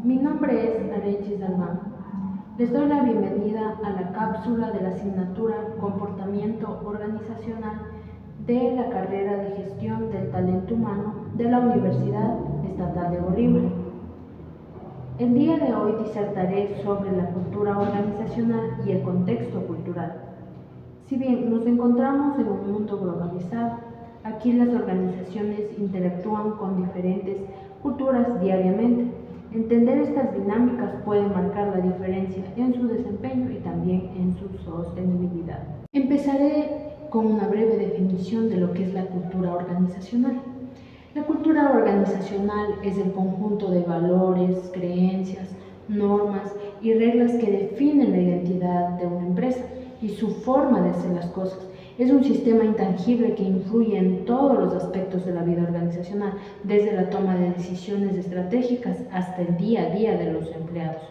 Mi nombre es Arechis Dalmán. Les doy la bienvenida a la cápsula de la asignatura Comportamiento Organizacional de la carrera de Gestión del Talento Humano de la Universidad Estatal de Bolívar. El día de hoy disertaré sobre la cultura organizacional y el contexto cultural. Si bien nos encontramos en un mundo globalizado, aquí las organizaciones interactúan con diferentes culturas diariamente. Entender estas dinámicas puede marcar la diferencia en su desempeño y también en su sostenibilidad. Empezaré con una breve definición de lo que es la cultura organizacional. La cultura organizacional es el conjunto de valores, creencias, normas y reglas que definen la identidad de una empresa y su forma de hacer las cosas. Es un sistema intangible que influye en todos los aspectos de la vida organizacional, desde la toma de decisiones estratégicas hasta el día a día de los empleados.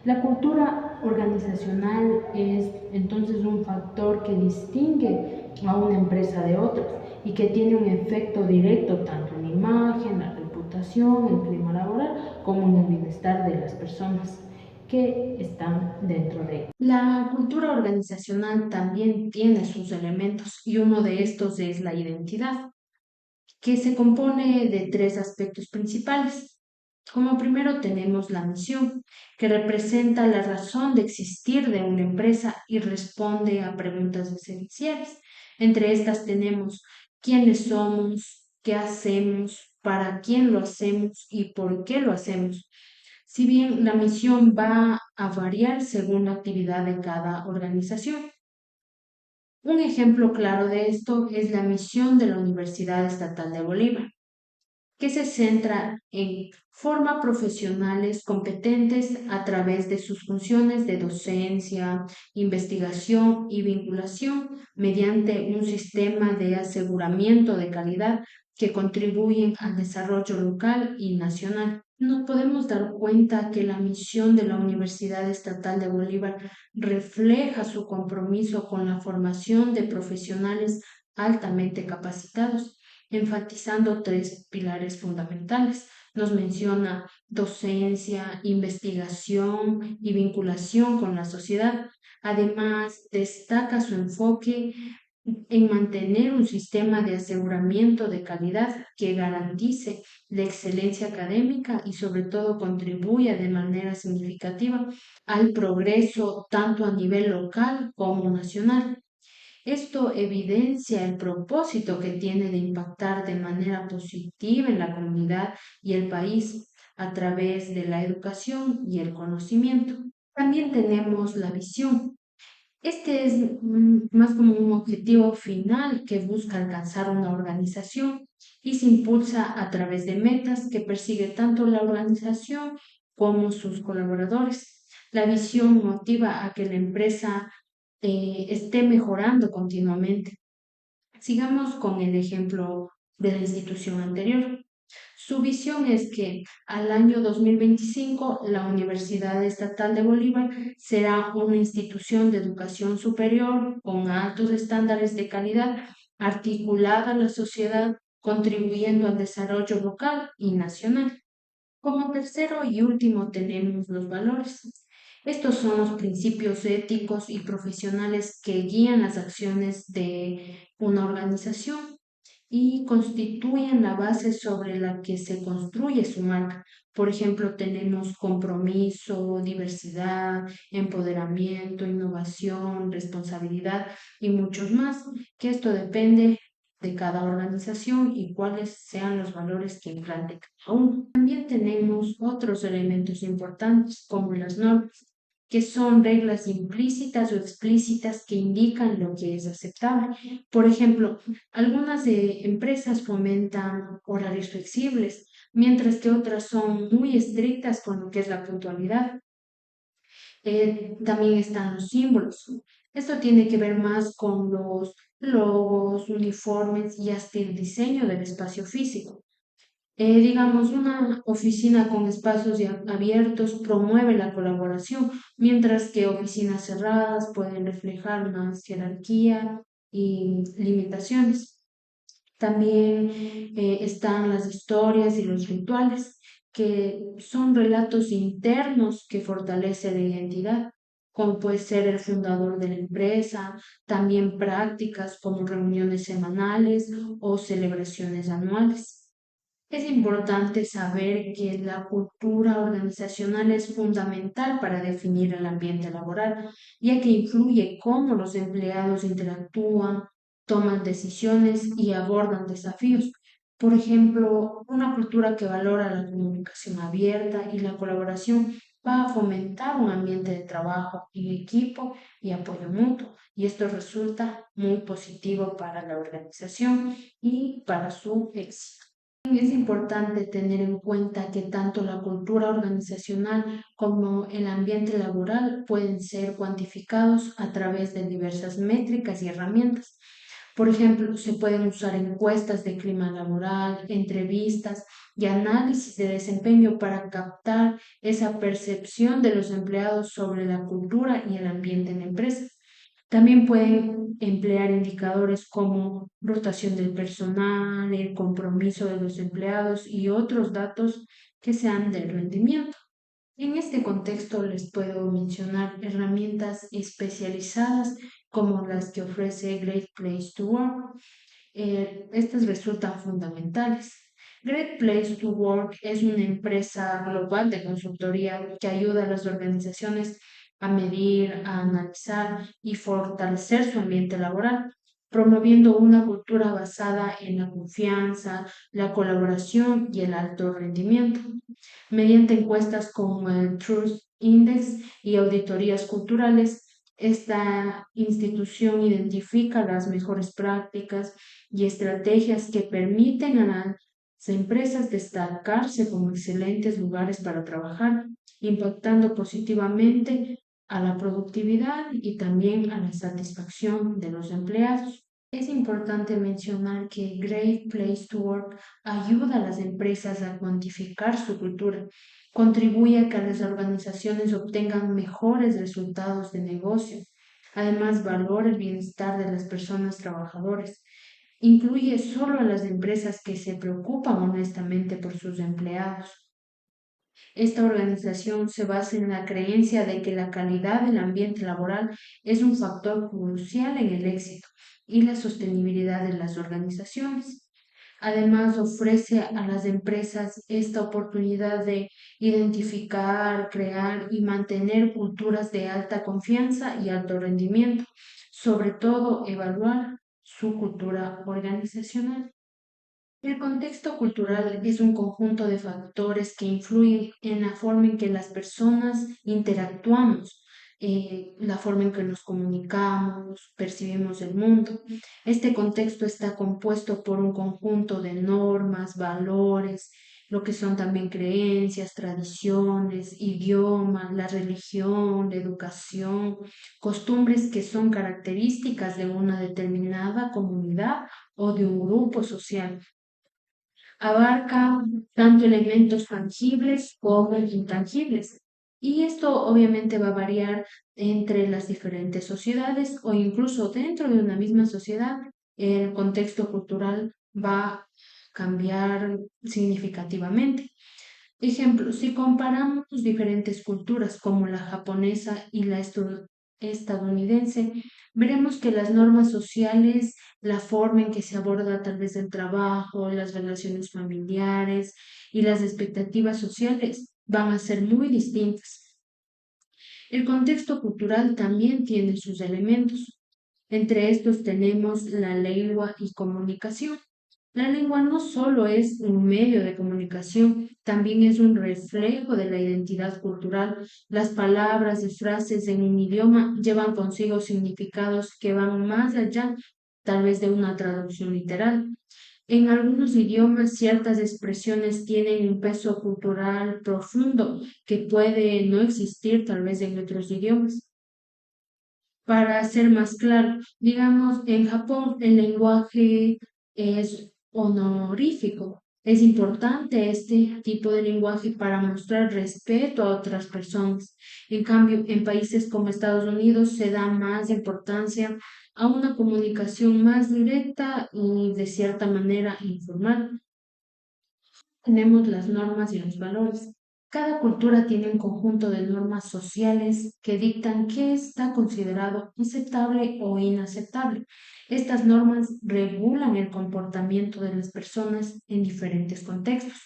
La cultura organizacional es entonces un factor que distingue a una empresa de otras y que tiene un efecto directo tanto en la imagen, la reputación, el clima laboral, como en el bienestar de las personas que están dentro de ella. La cultura organizacional también tiene sus elementos y uno de estos es la identidad, que se compone de tres aspectos principales. Como primero tenemos la misión, que representa la razón de existir de una empresa y responde a preguntas esenciales. Entre estas tenemos quiénes somos, qué hacemos, para quién lo hacemos y por qué lo hacemos. Si bien la misión va a variar según la actividad de cada organización. Un ejemplo claro de esto es la misión de la Universidad Estatal de Bolívar, que se centra en formar profesionales competentes a través de sus funciones de docencia, investigación y vinculación mediante un sistema de aseguramiento de calidad que contribuyen al desarrollo local y nacional. Nos podemos dar cuenta que la misión de la Universidad Estatal de Bolívar refleja su compromiso con la formación de profesionales altamente capacitados, enfatizando tres pilares fundamentales. Nos menciona docencia, investigación y vinculación con la sociedad. Además, destaca su enfoque en mantener un sistema de aseguramiento de calidad que garantice la excelencia académica y sobre todo contribuya de manera significativa al progreso tanto a nivel local como nacional. Esto evidencia el propósito que tiene de impactar de manera positiva en la comunidad y el país a través de la educación y el conocimiento. También tenemos la visión. Este es más como un objetivo final que busca alcanzar una organización y se impulsa a través de metas que persigue tanto la organización como sus colaboradores. La visión motiva a que la empresa esté mejorando continuamente. Sigamos con el ejemplo de la institución anterior. Su visión es que al año 2025 la Universidad Estatal de Bolívar será una institución de educación superior con altos estándares de calidad, articulada a la sociedad, contribuyendo al desarrollo local y nacional. Como tercero y último tenemos los valores. Estos son los principios éticos y profesionales que guían las acciones de una organización y constituyen la base sobre la que se construye su marca. Por ejemplo, tenemos compromiso, diversidad, empoderamiento, innovación, responsabilidad y muchos más, que esto depende de cada organización y cuáles sean los valores que implante cada uno. También tenemos otros elementos importantes como las normas, que son reglas implícitas o explícitas que indican lo que es aceptable. Por ejemplo, algunas empresas fomentan horarios flexibles, mientras que otras son muy estrictas con lo que es la puntualidad. También están los símbolos. Esto tiene que ver más con los logos, uniformes y hasta el diseño del espacio físico. Digamos, una oficina con espacios abiertos promueve la colaboración, mientras que oficinas cerradas pueden reflejar más jerarquía y limitaciones. También están las historias y los rituales, que son relatos internos que fortalecen la identidad, como puede ser el fundador de la empresa, también prácticas como reuniones semanales o celebraciones anuales. Es importante saber que la cultura organizacional es fundamental para definir el ambiente laboral, ya que influye cómo los empleados interactúan, toman decisiones y abordan desafíos. Por ejemplo, una cultura que valora la comunicación abierta y la colaboración va a fomentar un ambiente de trabajo en equipo y apoyo mutuo, y esto resulta muy positivo para la organización y para su éxito. Es importante tener en cuenta que tanto la cultura organizacional como el ambiente laboral pueden ser cuantificados a través de diversas métricas y herramientas. Por ejemplo, se pueden usar encuestas de clima laboral, entrevistas y análisis de desempeño para captar esa percepción de los empleados sobre la cultura y el ambiente en la empresa. También pueden emplear indicadores como rotación del personal, el compromiso de los empleados y otros datos que sean del rendimiento. En este contexto les puedo mencionar herramientas especializadas como las que ofrece Great Place to Work. Estas resultan fundamentales. Great Place to Work es una empresa global de consultoría que ayuda a las organizaciones a medir, a analizar y fortalecer su ambiente laboral, promoviendo una cultura basada en la confianza, la colaboración y el alto rendimiento. Mediante encuestas como el Trust Index y auditorías culturales, esta institución identifica las mejores prácticas y estrategias que permiten a las empresas destacarse como excelentes lugares para trabajar, impactando positivamente a la productividad y también a la satisfacción de los empleados. Es importante mencionar que Great Place to Work ayuda a las empresas a cuantificar su cultura, contribuye a que las organizaciones obtengan mejores resultados de negocio. Además, valora el bienestar de las personas trabajadoras. Incluye solo a las empresas que se preocupan honestamente por sus empleados. Esta organización se basa en la creencia de que la calidad del ambiente laboral es un factor crucial en el éxito y la sostenibilidad de las organizaciones. Además, ofrece a las empresas esta oportunidad de identificar, crear y mantener culturas de alta confianza y alto rendimiento, sobre todo evaluar su cultura organizacional. El contexto cultural es un conjunto de factores que influyen en la forma en que las personas interactuamos, la forma en que nos comunicamos, percibimos el mundo. Este contexto está compuesto por un conjunto de normas, valores, lo que son también creencias, tradiciones, idioma, la religión, la educación, costumbres que son características de una determinada comunidad o de un grupo social. Abarca tanto elementos tangibles como intangibles. Y esto obviamente va a variar entre las diferentes sociedades o incluso dentro de una misma sociedad. El contexto cultural va a cambiar significativamente. Ejemplo, si comparamos diferentes culturas como la japonesa y la estadounidense, veremos que las normas sociales, la forma en que se aborda tal vez el trabajo, las relaciones familiares y las expectativas sociales van a ser muy distintas. El contexto cultural también tiene sus elementos. Entre estos tenemos la lengua y comunicación. La lengua no solo es un medio de comunicación, también es un reflejo de la identidad cultural. Las palabras y frases en un idioma llevan consigo significados que van más allá, tal vez, de una traducción literal. En algunos idiomas ciertas expresiones tienen un peso cultural profundo que puede no existir tal vez en otros idiomas. Para ser más claro, digamos, en Japón el lenguaje es honorífico. Es importante este tipo de lenguaje para mostrar respeto a otras personas. En cambio, en países como Estados Unidos se da más importancia a una comunicación más directa y de cierta manera informal. tenemos las normas y los valores. Cada cultura tiene un conjunto de normas sociales que dictan qué está considerado aceptable o inaceptable. Estas normas regulan el comportamiento de las personas en diferentes contextos.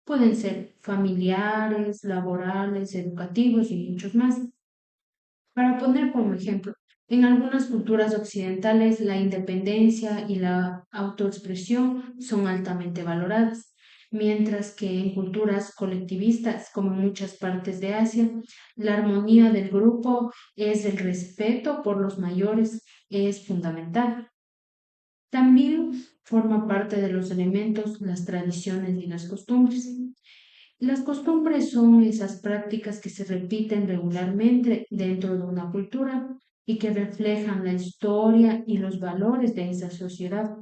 Pueden ser familiares, laborales, educativos y muchos más. Para poner como ejemplo, en algunas culturas occidentales la independencia y la autoexpresión son altamente valoradas, mientras que en culturas colectivistas, como en muchas partes de Asia, la armonía del grupo es el respeto por los mayores, es fundamental. También forma parte de los elementos las tradiciones y las costumbres. Las costumbres son esas prácticas que se repiten regularmente dentro de una cultura y que reflejan la historia y los valores de esa sociedad.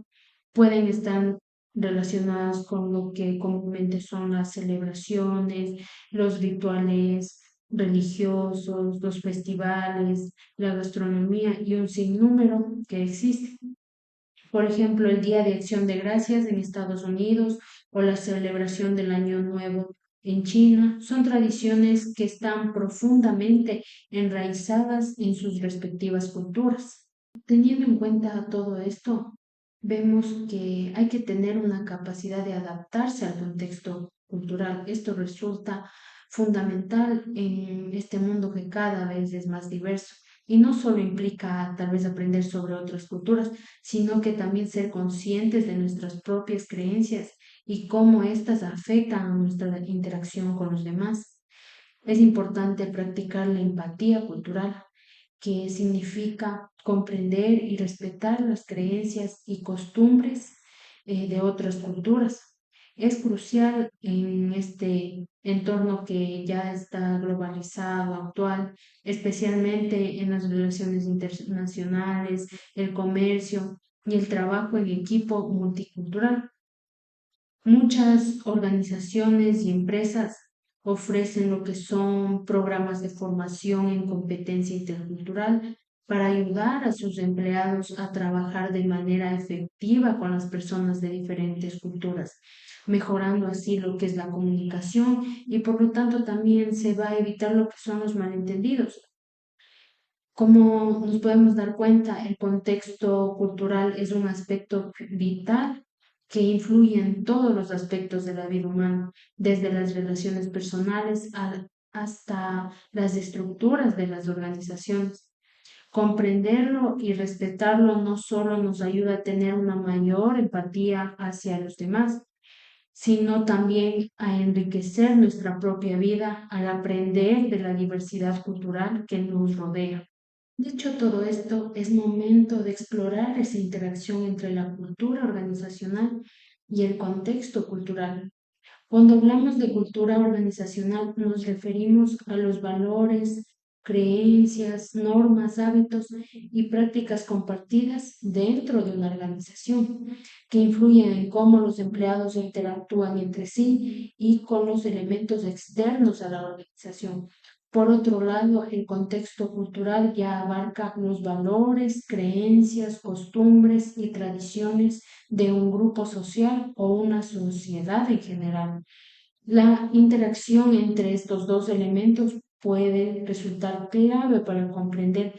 Pueden estar relacionadas con lo que comúnmente son las celebraciones, los rituales religiosos, los festivales, la gastronomía y un sinnúmero que existe. Por ejemplo, el Día de Acción de Gracias en Estados Unidos o la celebración del Año Nuevo en China son tradiciones que están profundamente enraizadas en sus respectivas culturas. Teniendo en cuenta todo esto, vemos que hay que tener una capacidad de adaptarse al contexto cultural. Esto resulta fundamental en este mundo que cada vez es más diverso. Y no solo implica tal vez aprender sobre otras culturas, sino que también ser conscientes de nuestras propias creencias y cómo éstas afectan a nuestra interacción con los demás. Es importante practicar la empatía cultural, que significa comprender y respetar las creencias y costumbres de otras culturas. Es crucial en este entorno que ya está globalizado, actual, especialmente en las relaciones internacionales, el comercio y el trabajo en equipo multicultural. Muchas organizaciones y empresas ofrecen lo que son programas de formación en competencia intercultural para ayudar a sus empleados a trabajar de manera efectiva con las personas de diferentes culturas, mejorando así lo que es la comunicación y por lo tanto también se va a evitar lo que son los malentendidos. Como nos podemos dar cuenta, el contexto cultural es un aspecto vital que influye en todos los aspectos de la vida humana, desde las relaciones personales hasta las estructuras de las organizaciones. Comprenderlo y respetarlo no solo nos ayuda a tener una mayor empatía hacia los demás, sino también a enriquecer nuestra propia vida al aprender de la diversidad cultural que nos rodea. Dicho todo esto, es momento de explorar esa interacción entre la cultura organizacional y el contexto cultural. Cuando hablamos de cultura organizacional, nos referimos a los valores, creencias, normas, hábitos y prácticas compartidas dentro de una organización, que influyen en cómo los empleados interactúan entre sí y con los elementos externos a la organización. Por otro lado, el contexto cultural ya abarca los valores, creencias, costumbres y tradiciones de un grupo social o una sociedad en general. La interacción entre estos dos elementos puede resultar clave para comprender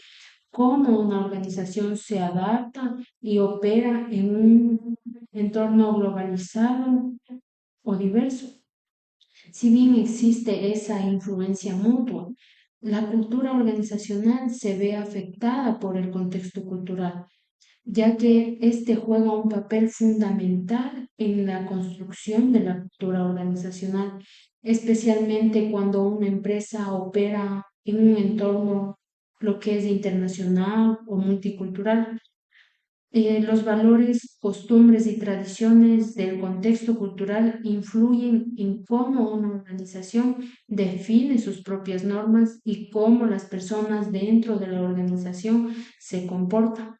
cómo una organización se adapta y opera en un entorno globalizado o diverso. Si bien existe esa influencia mutua, la cultura organizacional se ve afectada por el contexto cultural, ya que este juega un papel fundamental en la construcción de la cultura organizacional, especialmente cuando una empresa opera en un entorno lo que es internacional o multicultural. Los valores, costumbres y tradiciones del contexto cultural influyen en cómo una organización define sus propias normas y cómo las personas dentro de la organización se comportan.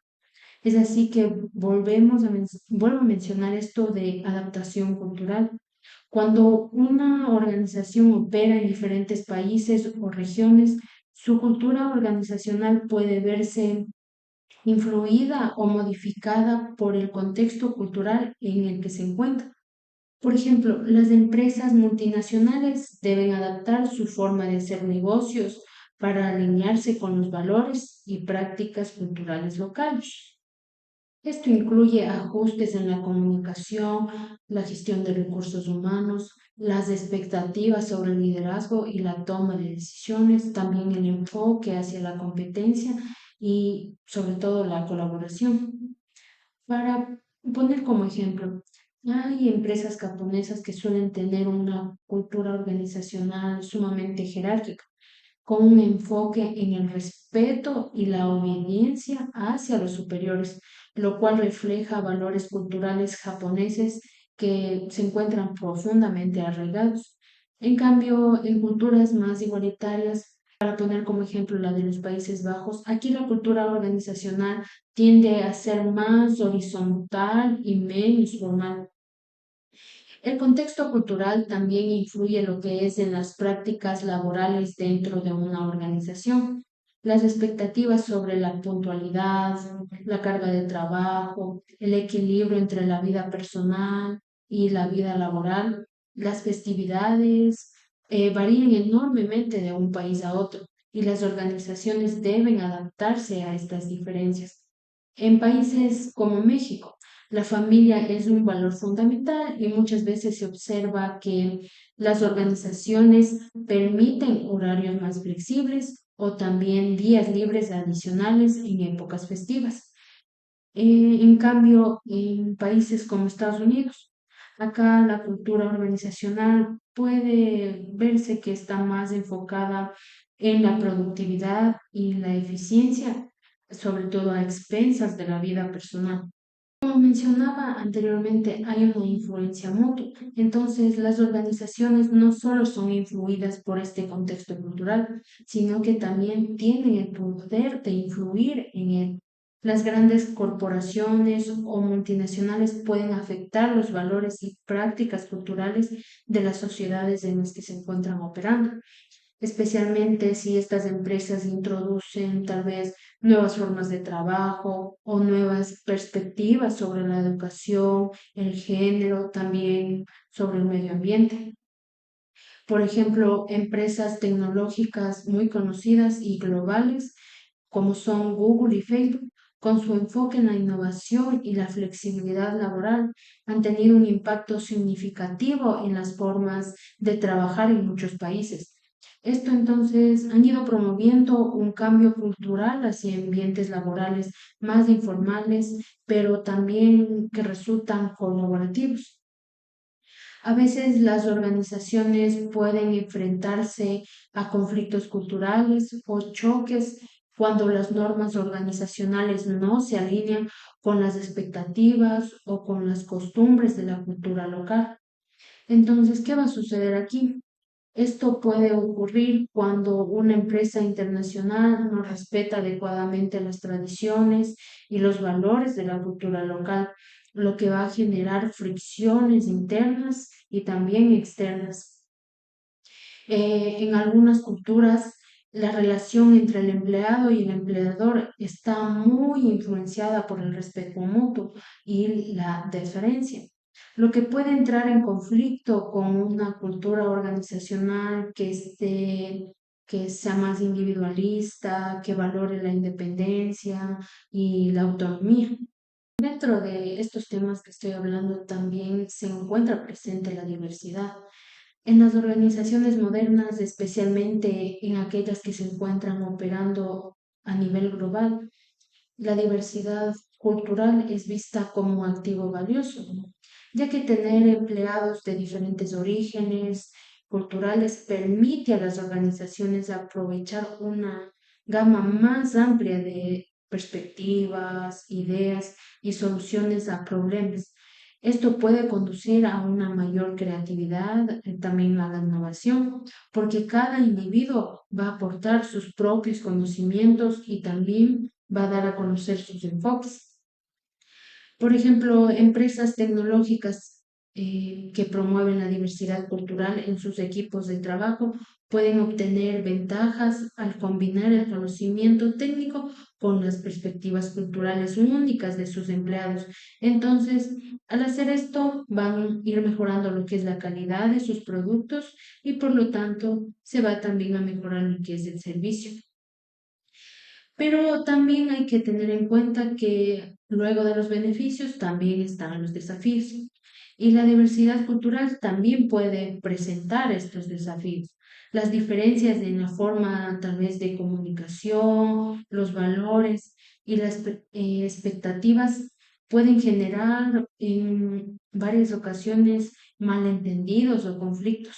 Es así que vuelvo a mencionar esto de adaptación cultural. Cuando una organización opera en diferentes países o regiones, su cultura organizacional puede verse influida o modificada por el contexto cultural en el que se encuentra. Por ejemplo, las empresas multinacionales deben adaptar su forma de hacer negocios para alinearse con los valores y prácticas culturales locales. Esto incluye ajustes en la comunicación, la gestión de recursos humanos, las expectativas sobre el liderazgo y la toma de decisiones, también el enfoque hacia la competencia y sobre todo la colaboración. Para poner como ejemplo, hay empresas japonesas que suelen tener una cultura organizacional sumamente jerárquica, con un enfoque en el respeto y la obediencia hacia los superiores, lo cual refleja valores culturales japoneses que se encuentran profundamente arraigados. En cambio, en culturas más igualitarias, para poner como ejemplo la de los Países Bajos, aquí la cultura organizacional tiende a ser más horizontal y menos formal. El contexto cultural también influye lo que es en las prácticas laborales dentro de una organización. Las expectativas sobre la puntualidad, la carga de trabajo, el equilibrio entre la vida personal y la vida laboral, las festividades, varían enormemente de un país a otro y las organizaciones deben adaptarse a estas diferencias. En países como México, la familia es un valor fundamental y muchas veces se observa que las organizaciones permiten horarios más flexibles o también días libres adicionales en épocas festivas. En cambio, en países como Estados Unidos, acá la cultura organizacional puede verse que está más enfocada en la productividad y la eficiencia, sobre todo a expensas de la vida personal. Como mencionaba anteriormente, hay una influencia mutua. Entonces, las organizaciones no solo son influidas por este contexto cultural, sino que también tienen el poder de influir en él. Las grandes corporaciones o multinacionales pueden afectar los valores y prácticas culturales de las sociedades en las que se encuentran operando, especialmente si estas empresas introducen tal vez nuevas formas de trabajo o nuevas perspectivas sobre la educación, el género, también sobre el medio ambiente. Por ejemplo, empresas tecnológicas muy conocidas y globales como son Google y Facebook, con su enfoque en la innovación y la flexibilidad laboral, han tenido un impacto significativo en las formas de trabajar en muchos países. Esto entonces han ido promoviendo un cambio cultural hacia ambientes laborales más informales, pero también que resultan colaborativos. A veces las organizaciones pueden enfrentarse a conflictos culturales o choques cuando las normas organizacionales no se alinean con las expectativas o con las costumbres de la cultura local. Entonces, ¿qué va a suceder aquí? Esto puede ocurrir cuando una empresa internacional no respeta adecuadamente las tradiciones y los valores de la cultura local, lo que va a generar fricciones internas y también externas. En algunas culturas, la relación entre el empleado y el empleador está muy influenciada por el respeto mutuo y la deferencia, lo que puede entrar en conflicto con una cultura organizacional que sea más individualista, que valore la independencia y la autonomía. Dentro de estos temas que estoy hablando también se encuentra presente la diversidad. En las organizaciones modernas, especialmente en aquellas que se encuentran operando a nivel global, la diversidad cultural es vista como un activo valioso, ¿no? Ya que tener empleados de diferentes orígenes culturales permite a las organizaciones aprovechar una gama más amplia de perspectivas, ideas y soluciones a problemas. Esto puede conducir a una mayor creatividad, también a la innovación, porque cada individuo va a aportar sus propios conocimientos y también va a dar a conocer sus enfoques. Por ejemplo, empresas tecnológicas que promueven la diversidad cultural en sus equipos de trabajo pueden obtener ventajas al combinar el conocimiento técnico con las perspectivas culturales únicas de sus empleados. Entonces, al hacer esto, van a ir mejorando lo que es la calidad de sus productos y por lo tanto se va también a mejorar lo que es el servicio. Pero también hay que tener en cuenta que luego de los beneficios también están los desafíos. Y la diversidad cultural también puede presentar estos desafíos. Las diferencias en la forma tal vez de comunicación, los valores y las expectativas pueden generar en varias ocasiones malentendidos o conflictos.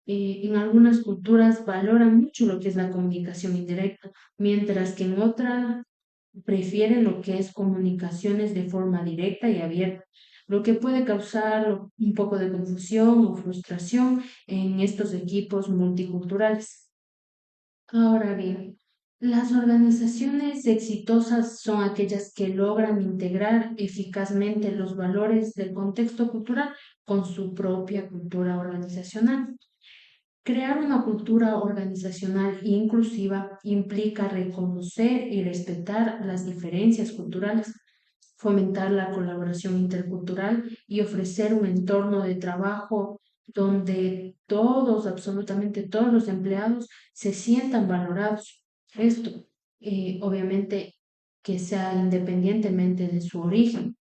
En algunas culturas valoran mucho lo que es la comunicación indirecta, mientras que en otras prefieren lo que es comunicaciones de forma directa y abierta, lo que puede causar un poco de confusión o frustración en estos equipos multiculturales. Ahora bien, las organizaciones exitosas son aquellas que logran integrar eficazmente los valores del contexto cultural con su propia cultura organizacional. Crear una cultura organizacional inclusiva implica reconocer y respetar las diferencias culturales, fomentar la colaboración intercultural y ofrecer un entorno de trabajo donde todos, absolutamente todos los empleados se sientan valorados. Esto, obviamente, que sea independientemente de su origen.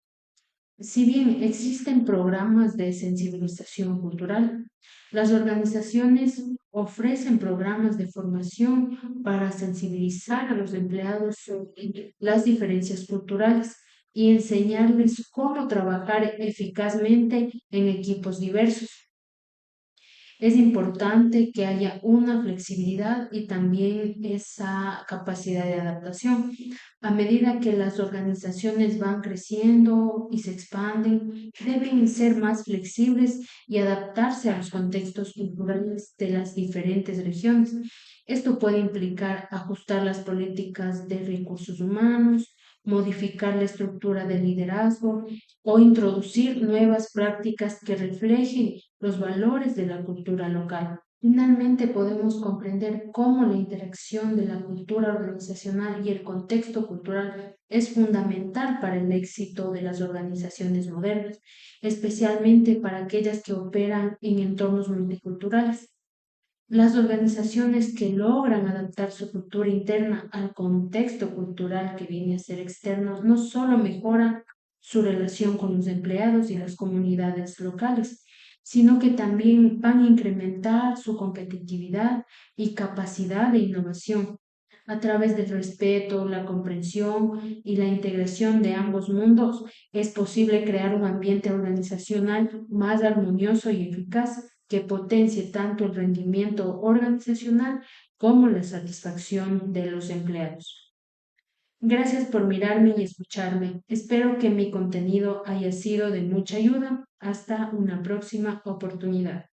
Si bien existen programas de sensibilización cultural, las organizaciones ofrecen programas de formación para sensibilizar a los empleados sobre las diferencias culturales y enseñarles cómo trabajar eficazmente en equipos diversos. Es importante que haya una flexibilidad y también esa capacidad de adaptación. A medida que las organizaciones van creciendo y se expanden, deben ser más flexibles y adaptarse a los contextos culturales de las diferentes regiones. Esto puede implicar ajustar las políticas de recursos humanos, modificar la estructura del liderazgo o introducir nuevas prácticas que reflejen los valores de la cultura local. Finalmente, podemos comprender cómo la interacción de la cultura organizacional y el contexto cultural es fundamental para el éxito de las organizaciones modernas, especialmente para aquellas que operan en entornos multiculturales. Las organizaciones que logran adaptar su cultura interna al contexto cultural que viene a ser externo no solo mejoran su relación con los empleados y las comunidades locales, sino que también van a incrementar su competitividad y capacidad de innovación. A través del respeto, la comprensión y la integración de ambos mundos, es posible crear un ambiente organizacional más armonioso y eficaz que potencie tanto el rendimiento organizacional como la satisfacción de los empleados. Gracias por mirarme y escucharme. Espero que mi contenido haya sido de mucha ayuda. Hasta una próxima oportunidad.